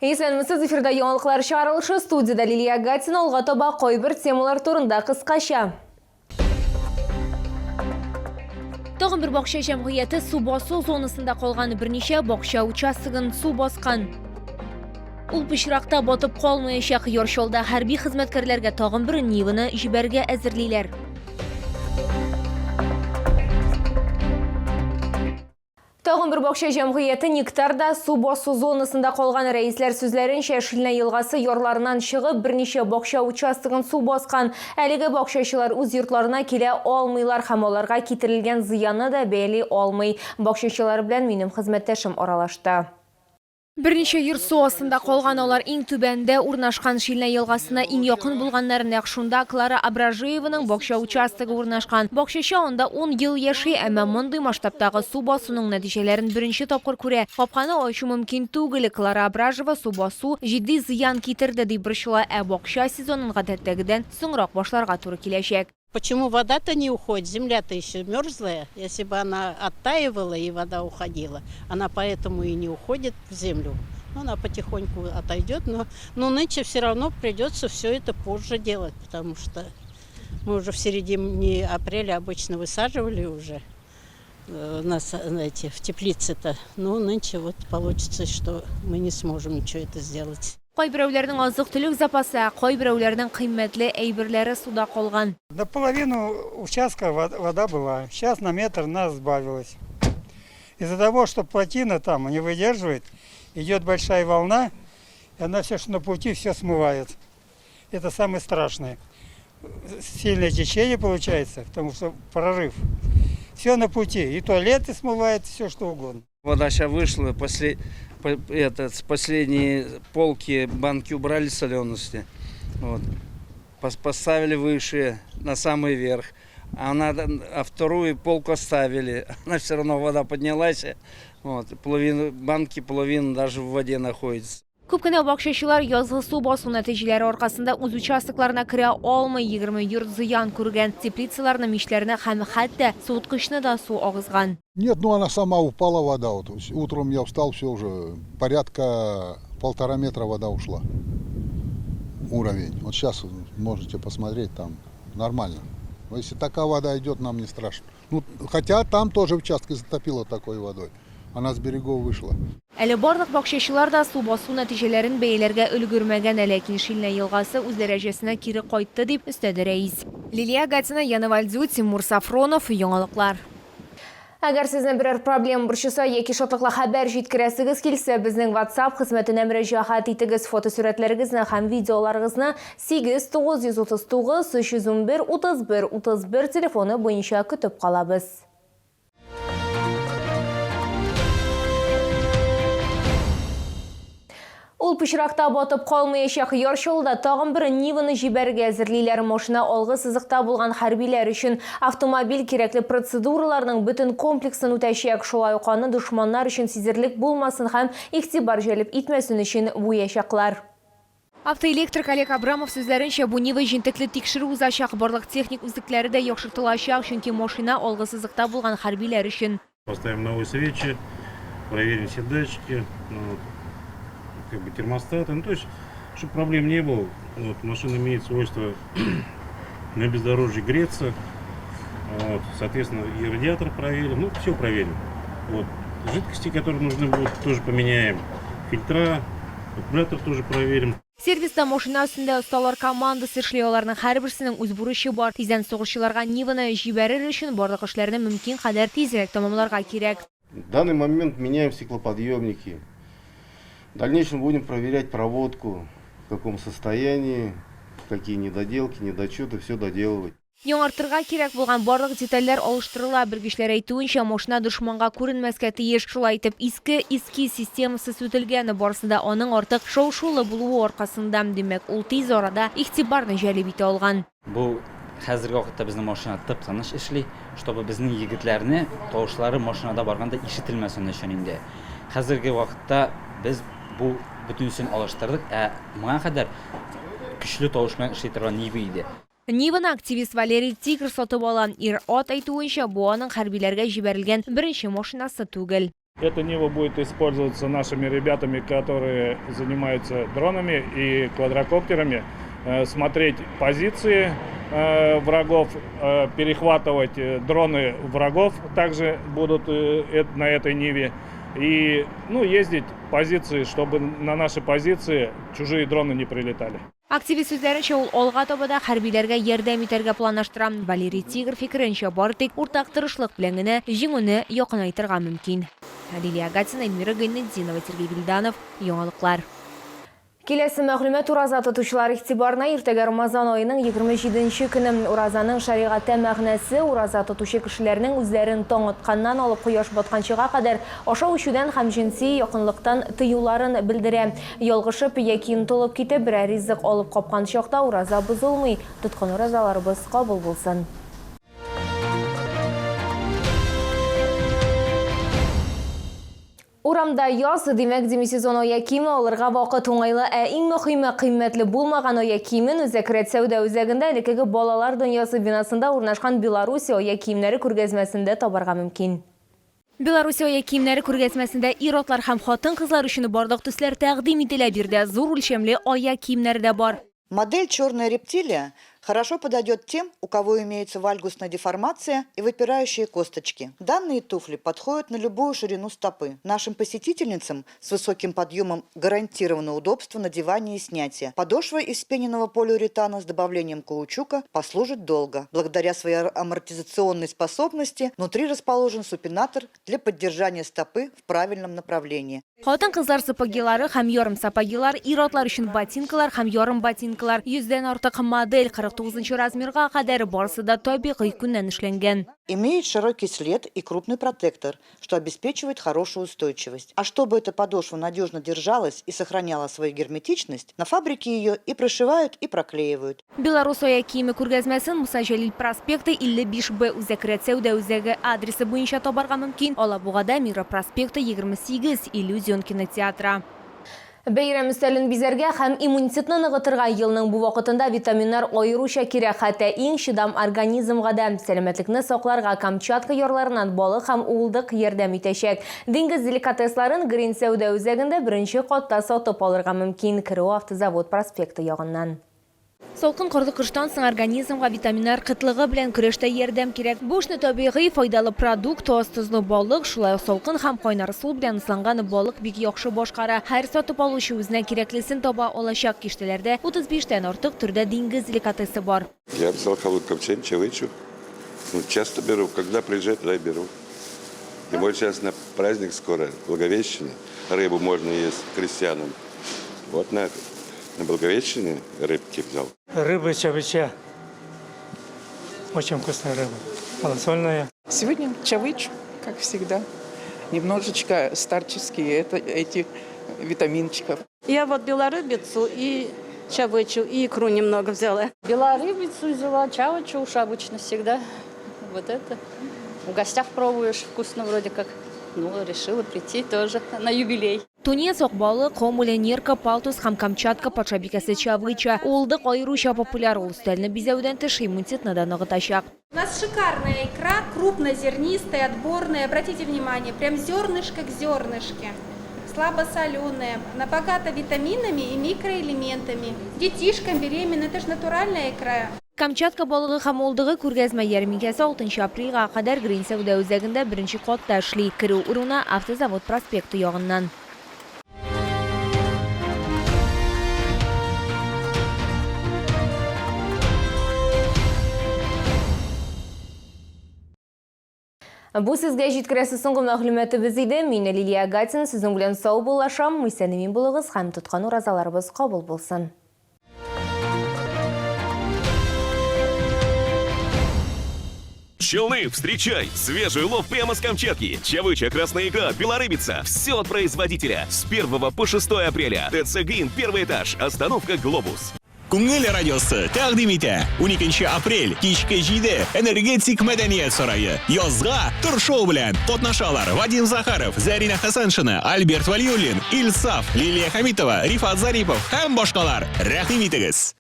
Есенмісіз эфирда яңалықлар шығарылышы студияда Лилия Гатина олға тоба қойбір темалар турында қысқаша. Тоғын бір бақша жәмғияты су басу зонасында қолған бірнеше бақша участығын су басқан. Ул пішірақта батып қалмайшақ Йоршолда хәрби қызметкерлерге тоғын бір нивыны жіберге әзірлейлер. Тоғын бір бақша жәмғияты Нектарда су басу зонасында қолған рәйіслер сөзлерінше Шилна елғасы yoрларынан шығып бірнеше бақша участығын су басқан. Әлігі бақшашылар өз йортларына келе алмайлар, һәм оларға кетірілген зияны да бәйли алмай. Бақшашылар білән менің қызметтешім оралашты. Бірнеше йыр су астында қолған олар ең түбәнде урнашқан Шилна елғасына ең якын булганнарын шунда Клара Абражиеваның бақша участығы урнашқан. Бақшашы онда 10 ел яши, әмма мондый масштабтағы су басуның нәтижелерін бірінші тапқыр күре. Қапқаны ойшы мүмкін түгілі. Клара Абражева су басу жидді зиян кетірді деп біршіла бақша сезонын ғадеттегіден соңырақ башларға туры келешек. Почему вода-то не уходит? Земля-то еще мерзлая. Если бы она оттаивала и вода уходила, она поэтому и не уходит в землю. Она потихоньку отойдет, но нынче все равно придется все это позже делать, потому что мы уже в середине апреля обычно высаживали уже нас в теплице-то. Но нынче вот получится, что мы не сможем ничего это сделать. Қой біреулердің азық түлік запасы, қой біреулердің қимметлі әйбірлері суда қолған. До половины участка вода была. Сейчас на метр нас сбавилось. Из-за того, что плотина там не выдерживает, идет большая волна, и она все, что на пути, все смывает. Это самое страшное. Сильное течение получается, потому что прорыв. Все на пути. И туалеты смывает, все что угодно. Вода сейчас вышла, с последней полки банки убрали солености, вот. Поставили выше, на самый верх, а вторую полку оставили, она все равно вода поднялась, вот. Половина даже в воде находится. Көпкіне бақшашылар язғы су басу нәтижелері арқасында өз участықларына кіре алмай 20 йорт зиян көрген. Теплицаларының мишлеріне һәм хәтті суытқышны да су ағызған. Нет, она сама упала, вода. Вот. Утром я встал, все уже порядка 1,5 метра вода ушла. Уровень. Вот сейчас можете посмотреть, там нормально. Но если такая вода идет, нам не страшно. Хотя там тоже участки затопило такой водой. Она с берегов вышла. Әлі барлық бақшашылар да су басу нәтижелерін бәйлерге үлгірмәген, әләкин Шилна елғасы өз дәрәжесіне кері қайтты деп үстәді рәйіс. Лилия Гатина, Яна Вальдзу, Тимур Сафронов, яңалықлар. Әгәр сезнең берәр проблема борчыса яки шатлыклы хәбәр җиткерәсегез килсә, безнең WhatsApp хезмәтенә мөрәҗәгать итегез, фотосурәтләрегезне һәм видеоларыгызны 8939 311 31 31 телефоны буенча көтеп калабыз. Ул пішірақта батып қалмайшақ Йоршолда тағын бір нивыны жіберге әзірлейлер. Машина алғы сызықта болған хәрбилер үшін автомобиль кереклі процедураларының бүтін комплексін үтәшек. Шулай уқаны дұшманлар үшін сезірлік болмасын һәм ихтибар жәліп итмәсін үшін бұяшақлар. Автоэлектрик Олег Абрамов сөзләренчә, бу нива жинтекле тикшерү узачак, барлык техник үздекләре дә яхшыртылачак, чөнки машина алғы сызықта болған хәрбилер үшін. Поставим новые свечи, проверим все датчики, термостаты, то есть, чтобы проблем не было. Вот, машина имеет свойство на бездорожье греться, вот, соответственно, и радиатор проверим, все проверим. Вот, жидкости, которые нужны будут, тоже поменяем, фильтра, аккумулятор тоже проверим. Сервиста машина үстендә осталар командасы эшли, аларның һәрберсенең үз бурычы бар. Тиздән сугышчыларга ниваны җибәрер өчен барлык эшләрне мөмкин кадәр тизрәк тәмамларга кирәк. В данный момент меняем стеклоподъемники. В дальнейшем будем проверять проводку, в каком состоянии, какие недоделки, недочеты, все доделывать. Яңартырга кирәк булган барлык детальләр алыштырыла. Белгечләр әйтүенчә, машина дошманга күренмәскә тиеш. Шулай итеп, иске системасы сүтелгән, барысында аның артык шау-шулы булуы аркасында, димәк, ул тиз арада игътибарны җәлеп итә алган. Бу хәзерге вакытта безнең машина тып-тыныч эшли, чтобы безнең егетләрне тавышлары машинада барганда ишетелмәсен өчен инде. Хәзерге вакытта без бу бөтенсен алыштырдык, моңа кадәр көчле тавыш белән эшли торган нива иде. Ниваны активист Валерий Тигр сатып алган. Ир-ат әйтүенчә, бу аның хәрбиләргә җибәрелгән беренче машинасы түгел. Это Нива будет использоваться нашими ребятами, которые занимаются дронами и квадрокоптерами, смотреть позиции врагов, перехватывать дроны врагов также будут на этой Ниве. И ездить позиции, чтобы на наши позиции чужие дроны не прилетали. Активист сүзләренчә, ул алга таба да хәрбиләргә ярдәм итәргә планлаштыра. Валерий Тигр фикеренчә, бары тик уртак тырышлык белән генә җиңүне якынайтырга мөмкин. Лилия Гатина, Эльмира Гайнетдинова, Сергей Вильданов, Яңалыклар. Келесі мәгълүмат ураза тотучылар игътибарына иртәгә Рамазан айының 27-нче көне уразаның шариғатта мәгънәсе ураза тотучы кешеләрнең үзләрен таң атканнан алып кояш батканчыга кадәр ашау-эчүдән һәм җинси якынлыктан тыюларын белдерә. Ялгышып яки интылып китеп берәр ризык алып капкан чакта ураза бозылмый. Тоткан уразаларыбыз кабул булсын. Урамда яз, демәк демисезон ая киеме алырга вакыт уңайлы, иң мөһиме кыйммәтле булмаган ая киемен Үзәк сәүдә үзәгендә элекеге балалар дөньясы бинасында урнашкан Беларусь ая киемнәре күргәзмәсендә табарга мөмкин. Беларусь ая киемнәре күргәзмәсендә ир-атлар һәм хатын-кызлар өчен барлык төсләр тәкъдим ителә. Бирдә зур үлчәмле ая киемнәре дә бар. Модель «Черная рептилия» хорошо подойдет тем, у кого имеется вальгусная деформация и выпирающие косточки. Данные туфли подходят на любую ширину стопы. Нашим посетительницам с высоким подъемом гарантировано удобство надевания и снятия. Подошва из вспененного полиуретана с добавлением каучука послужит долго. Благодаря своей амортизационной способности внутри расположен супинатор для поддержания стопы в правильном направлении. Хатын-кызлар сапогилары һәм ярым сапогилар, ир-атлар өчен ботинкалар һәм ярым ботинкалар, 100дән артык модель 49-нчы размерга кадәр барысы да табигый күннән эшләнгән. Имеет широкий след и крупный протектор, что обеспечивает хорошую устойчивость. А чтобы эта подошва надежно держалась и сохраняла свою герметичность, на фабрике ее и прошивают, и проклеивают. Беларусь ая киеме күргәзмәсен Муса Җәлил проспекты 55Б Үзәк сәүдә үзәге адресы буенча табарга мөмкин. Алабугада Мира проспекты 28 Иллюзион кинотеатры. Бәйрәм өстәлен бизәргә һәм иммунитетны ныгытырга елның бу вакытында витаминнар аеруча кирәк, хәтта иң чыдам организмга да. Сәламәтлекне сакларга Камчатка ярларыннан балык һәм уылдык ярдәм итәчәк. Диңгез деликатесларын Грин сәүдә үзәгендә беренче катта сатып алырга мөмкин. Киров автозавод проспекты ягыннан. Салкын кырлы кыштан соң организмга витаминнар кытлыгы белән көрәштә ярдәм кирәк. Бу эшне табигый файдалы продукт, тозлы балык, шулай салкын һәм кайнар су белән ысланган балык бик яхшы башкара. Һәр сатып алучы үзенә кирәклесен таба алачак. Киштәләрдә 35тән артык төрдә диңгез деликатесы бар. Я взял холод копчен, чавычу. Часто беру, когда приезжаю, тогда и беру. Тем более сейчас на праздник скоро, Благовещение. Рыбу можно есть крестьянам. Вот на Благовещение рыбки взял. Рыба чавыча. Очень вкусная рыба. Малосольная. Сегодня чавыч, как всегда. Немножечко старческие эти витаминчиков. Я вот белорыбицу и чавычу, и икру немного взяла. Белорыбицу взяла, чавычу уж обычно всегда. Вот это. В гостях пробуешь, вкусно вроде как. Решила прийти тоже на юбилей. Тунец, балык, комуля, нерка, палтус һәм Камчатка патша бикәсе чавыча. Уылдык аеруча популяр, ул өстәлне бизәүдән тыш иммунитетны да ныгытачак. У нас шикарная икра, крупнозернистая, отборная. Обратите внимание, прям зернышко к зернышке. Слабосоленая, она богата витаминами и микроэлементами. Детишкам, беременным, это же натуральная икра. Камчатка балыгы һәм уылдыгы күргәзмә ярминкәсе 6 апрельгә кадәр Грин сәүдә үзәгендә беренче катта эшли. Керү урыны автозавод проспекты ягыннан. Бу сезгә җиткерәсе соңгы мәгълүматыбыз иде. Мин Лилия Гатина, сезнең белән сау булашам. Исән-имин булыгыз һәм тоткан уразаларыбыз кабул булсын. Челны, встречай! Свежий улов прямо с Камчатки. Чавыча, красная икра, белорыбица. Все от производителя. С 1 по 6 апреля. ТЦ Грин, первый этаж. Остановка Глобус. Күңел радиосы тәкъдим итә. 12 апрель кичке 7 энергетик мәдәният сарае. Язга тур шоу белән катнашалар Вадим Захаров, Зарина Хасаншина, Альберт Валиуллин, Ильсаф, Лилия Хамитова, Рифат Зарипов һәм башкалар. Рәхим итегез.